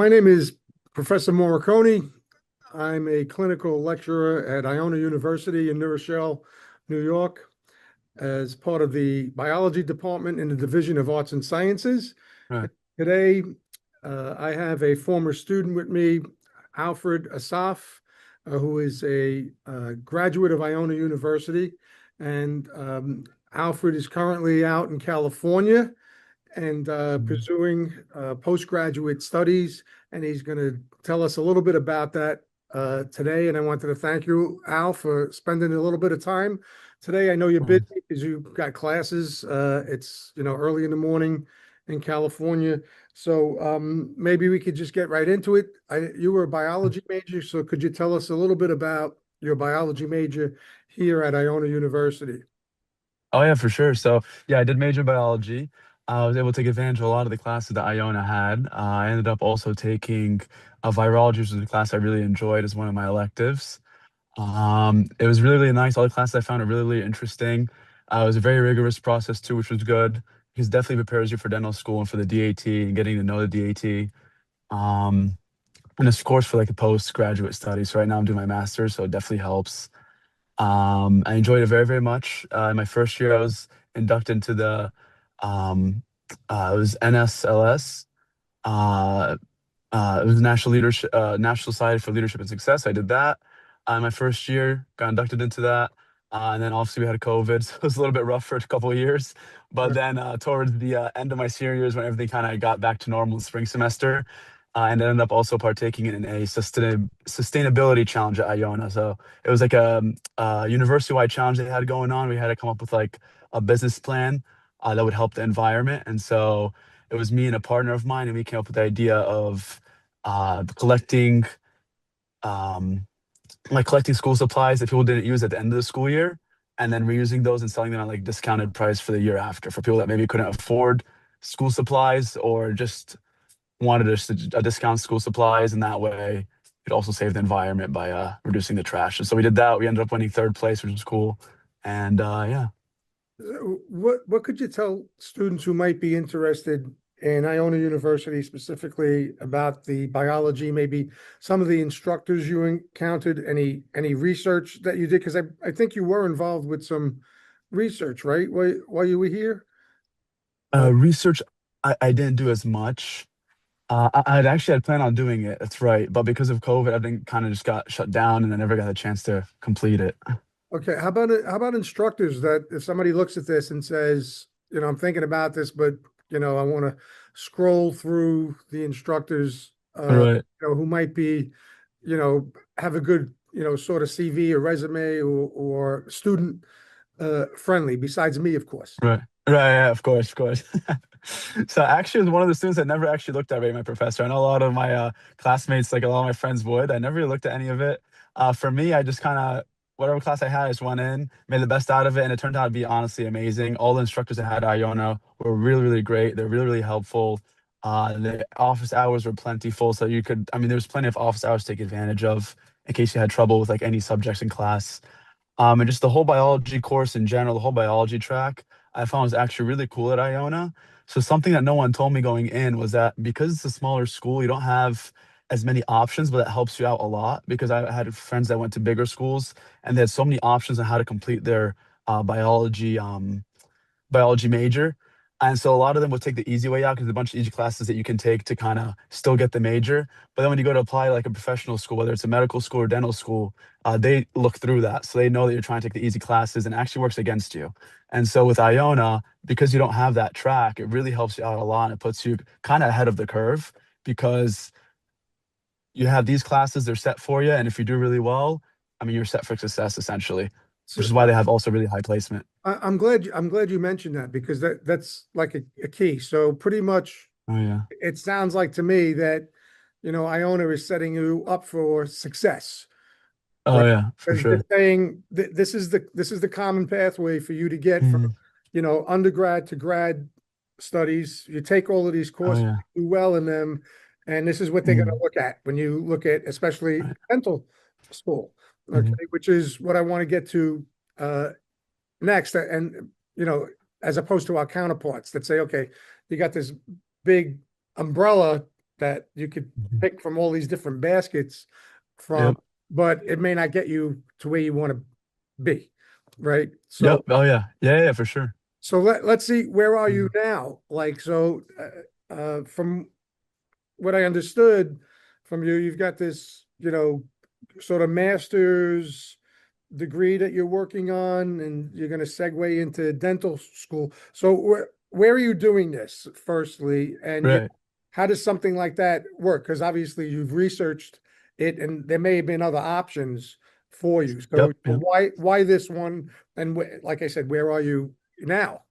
My name is Professor Moricone. I'm a clinical lecturer at Iona University in New Rochelle, New York, as part of the biology department in the Division of Arts and Sciences. Right. Today, I have a former student with me, Alfred Assaf, who is a graduate of Iona University. And Alfred is currently out in California and Mhm. pursuing postgraduate studies. And he's going to tell us a little bit about that today. And I wanted to thank you, Al, for spending a little bit of time today. I know you're busy Right. because you've got classes. It's early in the morning in California. So maybe we could just get right into it. You were a biology major, so could you tell us a little bit about your biology major here at Iona University? Oh yeah, for sure. So yeah, I did major in biology. I was able to take advantage of a lot of the classes that Iona had. I ended up also taking virology, which was a class I really enjoyed as one of my electives. It was really, really nice. All the classes I found are really, really interesting. It was a very rigorous process too, which was good because it definitely prepares you for dental school and for the DAT and getting to know the DAT. Um, and of course for like the postgraduate studies. So right now I'm doing my master's, so it definitely helps. I enjoyed it very, very much. In my first year, I was inducted into um, it was NSLS. Uh, it was National Society for Leadership and Success. I did that. My first year, got inducted into that. And then obviously we had COVID, so it was a little bit rough for a couple of years. But then towards the end of my senior years, when everything kind of got back to normal in spring semester, and ended up also partaking in a sustainability challenge at Iona. So it was like a university-wide challenge they had going on. We had to come up with like a business plan that would help the environment. And so it was me and a partner of mine, and we came up with the idea of collecting um, collecting school supplies that people didn't use at the end of the school year, and then reusing those and selling them at like discounted price for the year after for people that maybe couldn't afford school supplies or just wanted a discount school supplies, and that way it also saved the environment by reducing the trash. And so we did that. We ended up winning third place, which was cool. And yeah. What could you tell students who might be interested in Iona University specifically about the biology, maybe some of the instructors you encountered, any research that you did? Because I think you were involved with some research, right? While you were here? Uh, Research, I didn't do as much. I'd actually had planned on doing it. That's right. But because of COVID, everything kind of just got shut down and I never got a chance to complete it. okay, how about instructors that if somebody looks at this and says, I'm thinking about this, but I want to scroll through the instructors Right, who might be have a good, sort of CV or resume or student friendly, besides me, of course. right, right. Yeah, of course, of course. So actually, was one of the students that never actually looked at my professor. I know a lot of my classmates, like a lot of my friends would. I never really looked at any of it. For me, I just kind of whatever class I had, I just went in, made the best out of it, and it turned out to be honestly amazing. All the instructors I had at Iona were really, really great. They're really, really helpful. The office hours were plentiful, so you could. I mean, there was plenty of office hours to take advantage of in case you had trouble with like any subjects in class. And just the whole biology course in general, the whole biology track, I found was actually really cool at Iona. So something that no one told me going in was that because it's a smaller school, you don't have as many options, but that helps you out a lot because I had friends that went to bigger schools and they had so many options on how to complete their biology major. And so a lot of them would take the easy way out because there's a bunch of easy classes that you can take to kind of still get the major. But then when you go to apply like a professional school, whether it's a medical school or dental school, they look through that. So they know that you're trying to take the easy classes and it actually works against you. And so with Iona, because you don't have that track, it really helps you out a lot and it puts you kind of ahead of the curve because you have these classes, they're set for you. And if you do really well, I mean, you're set for success essentially, which So is why they have also really high placement. I'm glad you mentioned that because that's like a key. So pretty much Oh, yeah. it sounds like to me that Iona is setting you up for success, Oh, right? yeah, for Because they're sure. saying this is the common pathway for you to get from Mhm. undergrad to grad studies. You take all of these Oh, courses, yeah. do well in them, and this is what they're going to Mhm. look at when you look at especially Right. dental school, okay, Mhm. which is what I want to get to uh, next. And as opposed to our counterparts that say, okay, you got this big umbrella that you could Mhm. pick from all these different baskets from, Yep. but it may not get you to where you want to be, right? Yep. So, Oh yeah. Yeah, yeah, for sure. let's see, where are you Mhm. now? Like, from what I understood from you, you've got this, sort of master's degree that you're working on, and you're going to segue into dental school. So where are you doing this, firstly? And Right. how does something like that work? Because obviously you've researched it, and there may have been other options for you. So Yep. Yep. why this one? And like I said, where are you now?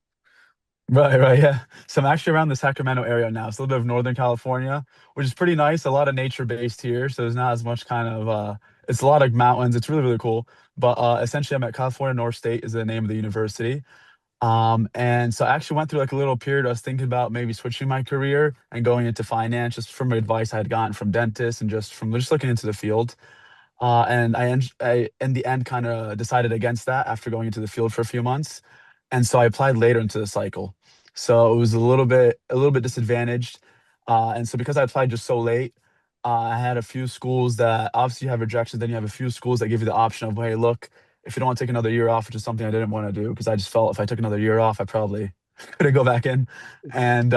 Right, right, yeah. So I'm actually around the Sacramento area now. It's a little bit of Northern California, which is pretty nice. A lot of nature based here, so there's not as much kind of it's a lot of mountains. It's really, really cool. But essentially I'm at California North State is the name of the university. And so I actually went through like a little period. I was thinking about maybe switching my career and going into finance just from advice I had gotten from dentists and just from just looking into the field. And I, in the end, kind of decided against that after going into the field for a few months. And so I applied later into the cycle. So it was a little bit disadvantaged. And so because I applied just so late, I had a few schools that obviously you have rejections. Then you have a few schools that give you the option of, hey, look, if you don't want to take another year off, which is something I didn't want to do because I just felt if I took another year off, I probably couldn't go back in. And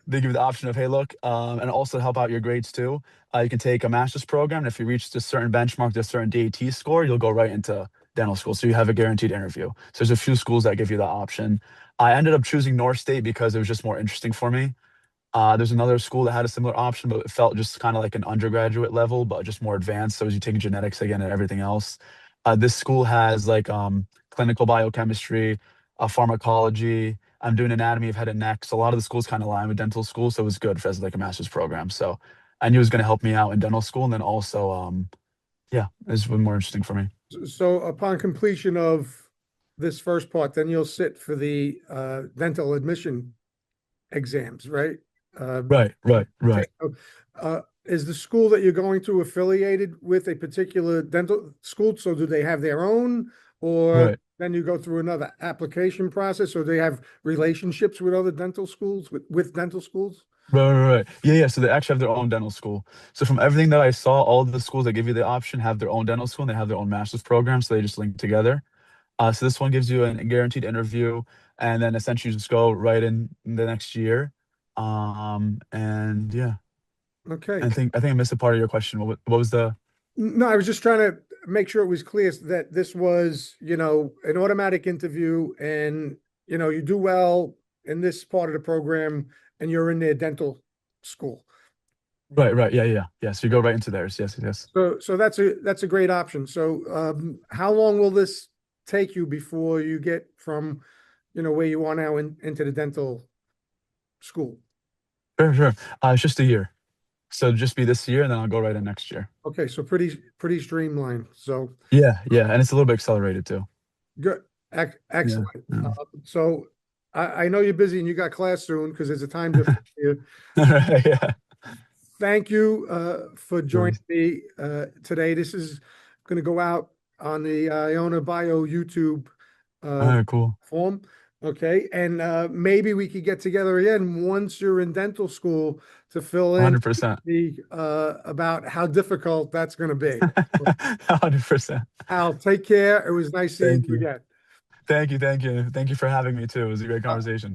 they give you the option of, hey, look, and also help out your grades too. You can take a master's program, and if you reach a certain benchmark, a certain DAT score, you'll go right into dental school. So you have a guaranteed interview. So there's a few schools that give you the option. I ended up choosing North State because it was just more interesting for me. There's another school that had a similar option, but it felt just kind of like an undergraduate level, but just more advanced. So as you take genetics again and everything else, this school has like clinical biochemistry, pharmacology. I'm doing anatomy of head and neck. So a lot of the schools kind of align with dental school, so it was good for as like a master's program. So I knew it was going to help me out in dental school, and then also, yeah, it's been more interesting for me. So upon completion of this first part, then you'll sit for the dental admission exams, right? Uh, Right, right, okay. right, So, is the school that you're going to affiliated with a particular dental school? So do they have their own, or right. then you go through another application process, or they have relationships with other dental schools, with dental schools? Right, right, right. Yeah, yeah. So they actually have their own dental school. So from everything that I saw, all of the schools that give you the option have their own dental school and they have their own master's program. So they just link together. So this one gives you a guaranteed interview, and then essentially you just go right in the next year. And yeah, Okay. I think I missed a part of your question. What was the No, I was just trying to make sure it was clear that this was, an automatic interview, and, you do well in this part of the program and you're in their dental school. right, right? Yeah, yeah, yeah. So you go right into theirs. Yes, yes. So that's a great option. So how long will this take you before you get from, where you are now into the dental school? Sure, sure. It's just a year. So just be this year, and then I'll go right in next year. Okay, so pretty streamlined. So Yeah, yeah, and it's a little bit accelerated too. good, Yeah, excellent. yeah. So I know you're busy and you got class soon because there's a time difference here. Yeah. Thank you for All joining me today. This is going to go out on the Iona Bio YouTube uh, right, cool. form. Okay. And maybe we could get together again once you're in dental school to fill in 100%. about how difficult that's going to be. 100%. Al, take care. It was nice seeing Thank you you. again. Thank you. Thank you. Thank you for having me too. It was a great Uh, conversation.